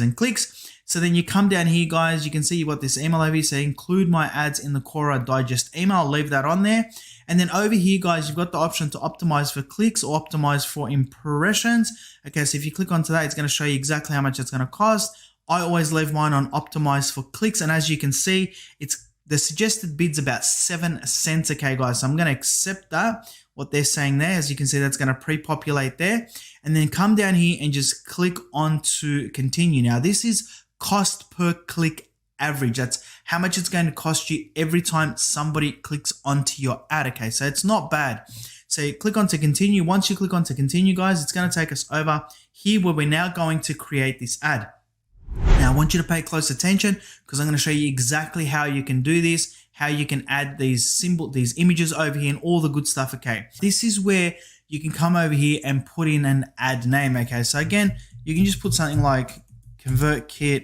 and clicks. So then you come down here, guys, you can see you've got this email over here, so include my ads in the Quora Digest email. I'll leave that on there. And then over here, guys, you've got the option to optimize for clicks or optimize for impressions. Okay, so if you click onto that, it's going to show you exactly how much it's going to cost. I always leave mine on optimize for clicks. And as you can see, the suggested bid's about 7 cents. Okay, guys, so I'm going to accept that, what they're saying there. As you can see, that's going to pre-populate there. And then come down here and just click on to continue. Now, this is cost per click average. That's how much it's going to cost you every time somebody clicks onto your ad. Okay, so it's not bad. So you click on to continue. Once you click on to continue, guys, it's going to take us over here where we're now going to create this ad. Now I want you to pay close attention because I'm going to show you exactly how you can do this, how you can add these images over here and all the good stuff. Okay, this is where you can come over here and put in an ad name. Okay, so again, you can just put something like ConvertKit